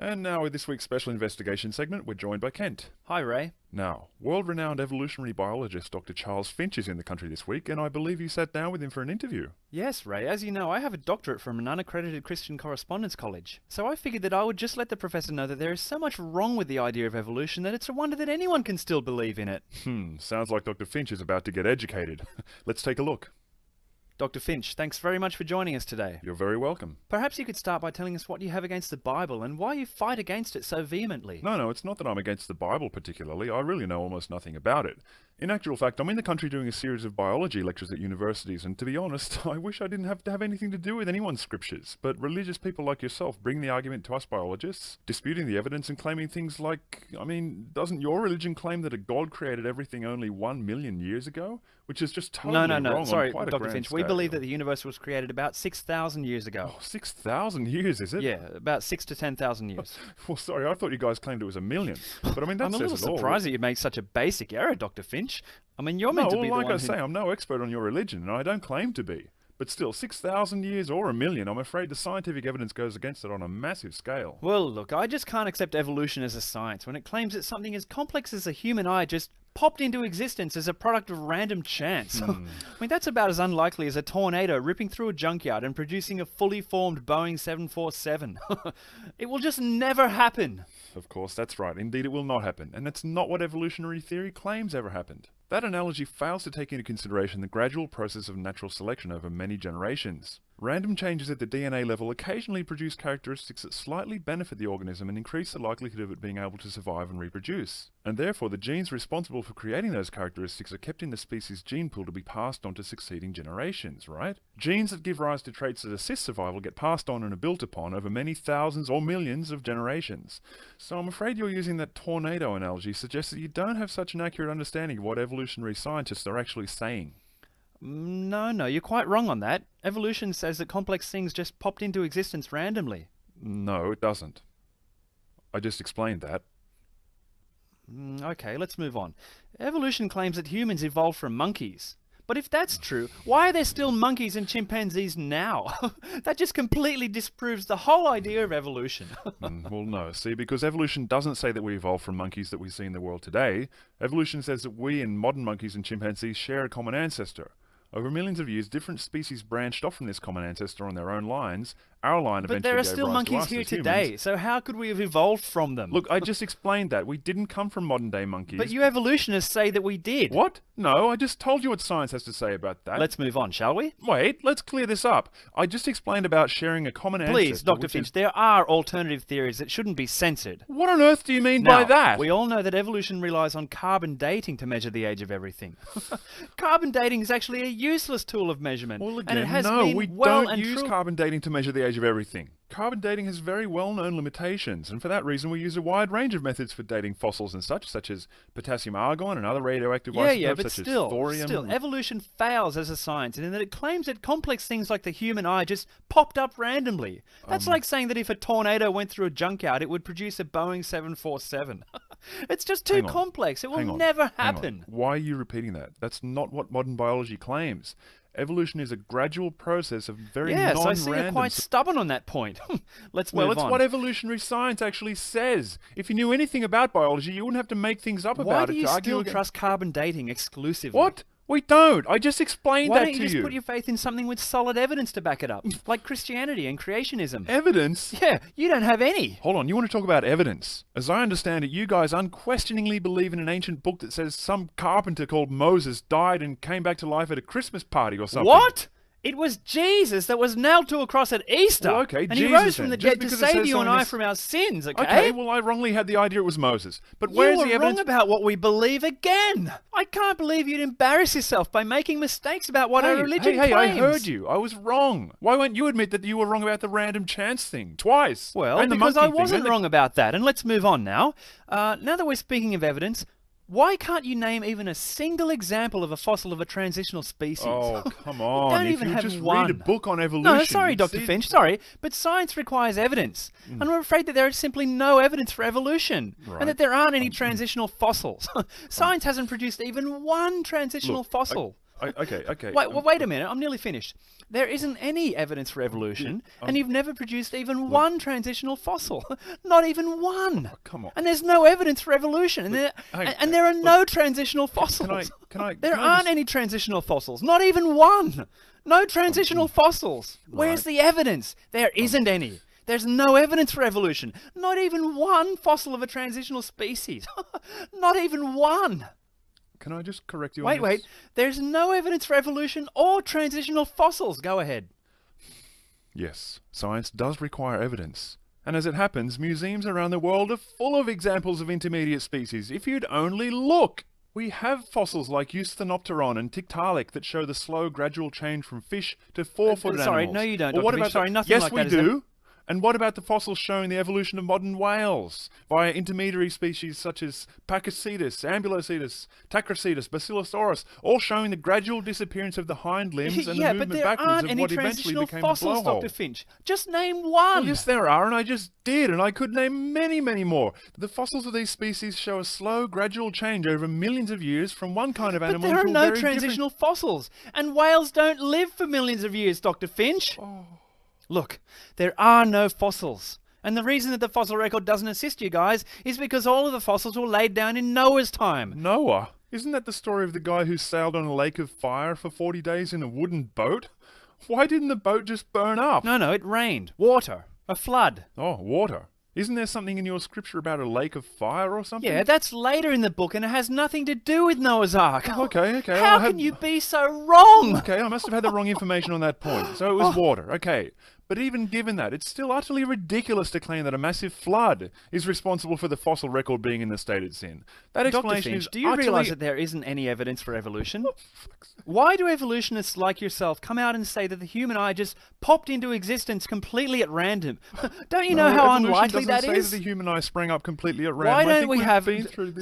And now with this week's special investigation segment, we're joined by Kent. Hi, Ray. Now, world-renowned evolutionary biologist Dr. Charles Finch is in the country this week, and I believe you sat down with him for an interview. Yes, Ray. As you know, I have a doctorate from an unaccredited Christian correspondence college. So I figured that I would just let the professor know that there is so much wrong with the idea of evolution that it's a wonder that anyone can still believe in it. Sounds like Dr. Finch is about to get educated. Let's take a look. Dr. Finch, thanks very much for joining us today. You're very welcome. Perhaps you could start by telling us what you have against the Bible and why you fight against it so vehemently. No, it's not that I'm against the Bible particularly. I really know almost nothing about it. In actual fact, I'm in the country doing a series of biology lectures at universities, and to be honest, I wish I didn't have to have anything to do with anyone's scriptures. But religious people like yourself bring the argument to us biologists, disputing the evidence and claiming things like, doesn't your religion claim that a God created everything only 1 million years ago? Which is just totally wrong. No. Sorry, on quite Dr. a Finch. grand We scale. believe that the universe was created about 6,000 years ago. Oh, 6,000 years, is it? Yeah, about 6 to 10,000 years. Well, sorry, I thought you guys claimed it was 1 million. But that I'm a little says it all. surprised that you make such a basic error, Dr. Finch. You're meant to be the like one I say, I'm no expert on your religion, and I don't claim to be. But still, 6,000 years or 1 million, I'm afraid the scientific evidence goes against it on a massive scale. Well, look, I just can't accept evolution as a science when it claims that something as complex as a human eye just popped into existence as a product of random chance. That's about as unlikely as a tornado ripping through a junkyard and producing a fully formed Boeing 747. It will just never happen. Of course, that's right. Indeed, it will not happen. And that's not what evolutionary theory claims ever happened. That analogy fails to take into consideration the gradual process of natural selection over many generations. Random changes at the DNA level occasionally produce characteristics that slightly benefit the organism and increase the likelihood of it being able to survive and reproduce. And therefore, the genes responsible for creating those characteristics are kept in the species gene pool to be passed on to succeeding generations, right? Genes that give rise to traits that assist survival get passed on and are built upon over many thousands or millions of generations. So I'm afraid you're using that tornado analogy suggests that you don't have such an accurate understanding of what evolutionary scientists are actually saying. No, you're quite wrong on that. Evolution says that complex things just popped into existence randomly. No, it doesn't. I just explained that. Okay, let's move on. Evolution claims that humans evolved from monkeys. But if that's true, why are there still monkeys and chimpanzees now? That just completely disproves the whole idea of evolution. Well, no. See, because evolution doesn't say that we evolved from monkeys that we see in the world today. Evolution says that we and modern monkeys and chimpanzees share a common ancestor. Over millions of years, different species branched off from this common ancestor on their own lines. Our line eventually But there are gave still rise to monkeys us here as today, humans. so how could we have evolved from them? Look, I just explained that. We didn't come from modern-day monkeys. But you evolutionists say that we did. What? No, I just told you what science has to say about that. Let's move on, shall we? Wait, let's clear this up. I just explained about sharing a common ancestor. Please, Dr. Finch, there are alternative theories that shouldn't be censored. What on earth do you mean by Now, that? we all know that evolution relies on carbon dating to measure the age of everything. Carbon dating is actually a useless tool of measurement. Well, and it again, has no, been we well don't and use true- carbon dating to measure the age of everything. Carbon dating has very well-known limitations, and for that reason we use a wide range of methods for dating fossils and such as potassium argon and other radioactive isotopes but such still, as thorium. evolution fails as a science in that it claims that complex things like the human eye just popped up randomly. That's like saying that if a tornado went through a junkyard, it would produce a Boeing 747. It's just too Hang on. complex. It will Hang on. never Hang on. happen. Why are you repeating that? That's not what modern biology claims. Evolution is a gradual process of very Yes, I non-random... see you're quite stubborn on that point. Let's move on. Well, it's what evolutionary science actually says. If you knew anything about biology, you wouldn't have to make things up Why about do it you to argue still against... trust carbon dating exclusively? What? We don't. I just explained Why that don't to you you. just put your faith in something with solid evidence to back it up? Like Christianity and creationism. Evidence? Yeah, you don't have any. Hold on, you want to talk about evidence? As I understand it, you guys unquestioningly believe in an ancient book that says some carpenter called Moses died and came back to life at a Christmas party or something. What? It was Jesus that was nailed to a cross at Easter. Well, okay, and he Jesus rose from then. the Just dead to because it save says you so and in I this- from our sins, okay? Okay, well, I wrongly had the idea it was Moses. But You where's were the evidence? wrong about what we believe again. I can't believe you'd embarrass yourself by making mistakes about what our religion hey, I claims. heard you. I was wrong. Why won't you admit that you were wrong about the random chance thing? Twice. Well, and the because monkey I thing, wasn't and the- wrong about that. And let's move on now. Now that we're speaking of evidence, why can't you name even a single example of a fossil of a transitional species? Oh, come on. Don't if even you have just one. read a book on evolution... No, sorry, you'd Dr. see- Finch, sorry, but science requires evidence. And we're afraid that there is simply no evidence for evolution, Right. and that there aren't any transitional fossils. Science hasn't produced even one transitional Look, fossil. Okay. Wait a minute. I'm nearly finished. There isn't any evidence for evolution, and you've never produced even one transitional fossil. Not even one. Oh, come on. And there's no evidence for evolution, and there are no transitional fossils. There aren't any transitional fossils. Not even one. No transitional fossils. Where's the evidence? There isn't any. There's no evidence for evolution. Not even one fossil of a transitional species. Not even one. Can I just correct you on this? Wait. There's no evidence for evolution or transitional fossils. Go ahead. Yes, science does require evidence. And as it happens, museums around the world are full of examples of intermediate species. If you'd only look! We have fossils like Eusthenopteron and Tiktaalik that show the slow, gradual change from fish to four-footed Sorry, animals. no you don't, Well, what Dr. about Sorry, the... nothing yes, like we that. do. And what about the fossils showing the evolution of modern whales via intermediary species such as Pakicetus, Ambulocetus, Tacrocetus, Basilosaurus, all showing the gradual disappearance of the hind limbs and the movement backwards of what eventually became the fossils, blowhole? Dr. Finch. Just name one. Well, yes, there are, and I just did, and I could name many, many more. The fossils of these species show a slow, gradual change over millions of years from one kind of animal to a very But there are no transitional fossils, and whales don't live for millions of years, Dr. Finch. Look, there are no fossils. And the reason that the fossil record doesn't assist you guys is because all of the fossils were laid down in Noah's time. Noah? Isn't that the story of the guy who sailed on a lake of fire for 40 days in a wooden boat? Why didn't the boat just burn up? No, it rained. Water. A flood. Oh, water. Isn't there something in your scripture about a lake of fire or something? Yeah, that's later in the book and it has nothing to do with Noah's Ark. Oh, okay. How can you be so wrong? Okay, I must have had the wrong information on that point. So it was water. Okay. But even given that, it's still utterly ridiculous to claim that a massive flood is responsible for the fossil record being in the state it's in. That explanation is do you realise that there isn't any evidence for evolution? Why do evolutionists like yourself come out and say that the human eye just popped into existence completely at random? Don't you know how unlikely that is? Evolution doesn't say that the human eye sprang up completely at random. Why don't we have...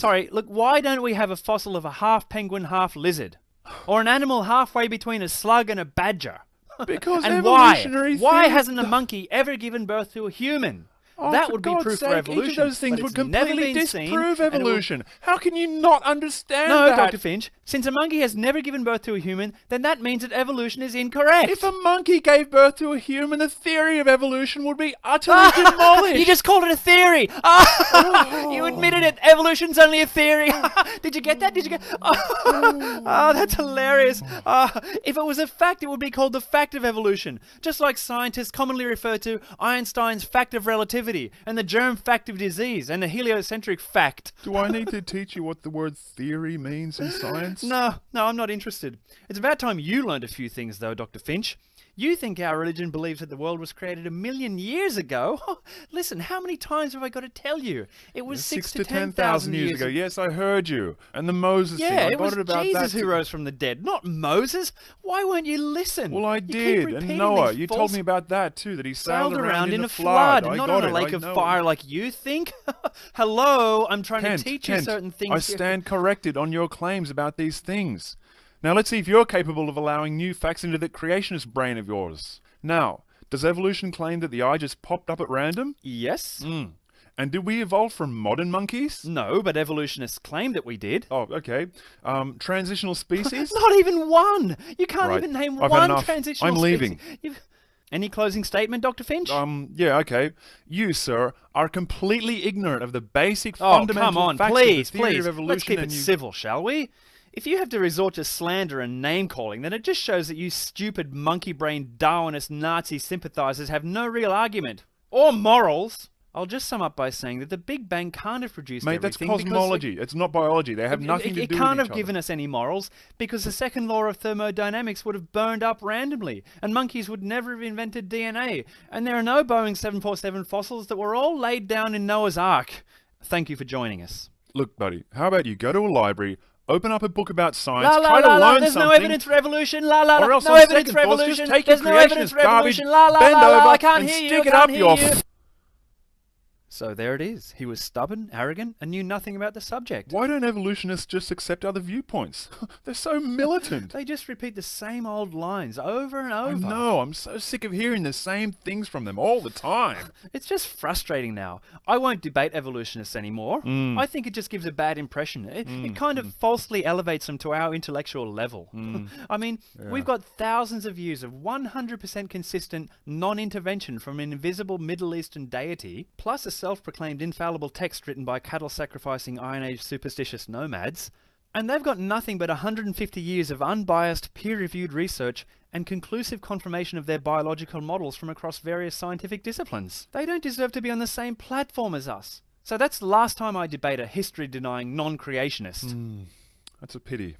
Sorry, look, why don't we have a fossil of a half penguin, half lizard? Or an animal halfway between a slug and a badger? Because and why hasn't a monkey ever given birth to a human? Oh, that would be proof for evolution. Each of those things would completely disprove evolution. How can you not understand that? No, Dr. Finch, since a monkey has never given birth to a human, then that means that evolution is incorrect. If a monkey gave birth to a human, the theory of evolution would be utterly demolished. You just called it a theory. You admitted it. Evolution's only a theory. Did you get that? That's hilarious. If it was a fact, it would be called the fact of evolution. Just like scientists commonly refer to Einstein's fact of relativity and the germ fact of disease and the heliocentric fact. Do I need to teach you what the word theory means in science? No, I'm not interested. It's about time you learned a few things, though, Dr. Finch. You think our religion believes that the world was created 1,000,000 years ago? Listen, how many times have I got to tell you? It was 6,000 to 10,000 years ago. Yes, I heard you. And the Moses thing. Yeah, it was Jesus who rose from the dead, not Moses. Why won't you listen? Well, I did. And Noah, you told me about that too, that he sailed around in a flood. Not on a lake of fire like you think. Hello, I'm trying to teach you certain things. I stand corrected on your claims about these things. Now let's see if you're capable of allowing new facts into that creationist brain of yours. Now, does evolution claim that the eye just popped up at random? Yes. And did we evolve from modern monkeys? No, but evolutionists claim that we did. Oh, okay. Transitional species? Not even one! You can't even name one transitional I'm leaving. species. Any closing statement, Dr. Finch? Yeah, okay. You, sir, are completely ignorant of the basic fundamental facts of the theory of evolution. Let's keep it civil, shall we? If you have to resort to slander and name-calling, then it just shows that you stupid monkey-brained Darwinist Nazi sympathizers have no real argument. Or morals. I'll just sum up by saying that the Big Bang can't have produced everything. Mate, that's cosmology. It's not biology. They have nothing to do with each other. It can't have given us any morals because the second law of thermodynamics would have burned up randomly and monkeys would never have invented DNA. And there are no Boeing 747 fossils that were all laid down in Noah's Ark. Thank you for joining us. Look, buddy, how about you go to a library, open up a book about science, try to learn there's something. No evidence for evolution. Or else no evidence for evolution. Just take There's your no evidence for garbage, evolution. bend over I can't and hear stick you. it up your... So there it is. He was stubborn, arrogant, and knew nothing about the subject. Why don't evolutionists just accept other viewpoints? They're so militant. They just repeat the same old lines over and over. I know, I'm so sick of hearing the same things from them all the time. It's just frustrating now. I won't debate evolutionists anymore. I think it just gives a bad impression. It kind of falsely elevates them to our intellectual level. I mean, we've got thousands of years of 100% consistent non-intervention from an invisible Middle Eastern deity, plus a self-proclaimed infallible text written by cattle-sacrificing Iron Age superstitious nomads, and they've got nothing but 150 years of unbiased, peer-reviewed research and conclusive confirmation of their biological models from across various scientific disciplines. They don't deserve to be on the same platform as us. So that's the last time I debate a history-denying non-creationist. That's a pity.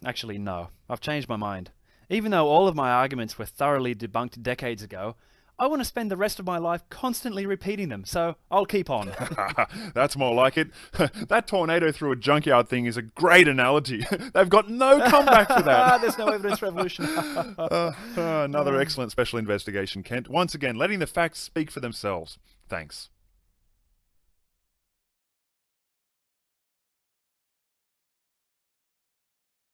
Actually, no. I've changed my mind. Even though all of my arguments were thoroughly debunked decades ago, I want to spend the rest of my life constantly repeating them, so I'll keep on. That's more like it. That tornado through a junkyard thing is a great analogy. They've got no comeback for that. There's no evidence for evolution. Another excellent special investigation, Kent. Once again, letting the facts speak for themselves. Thanks.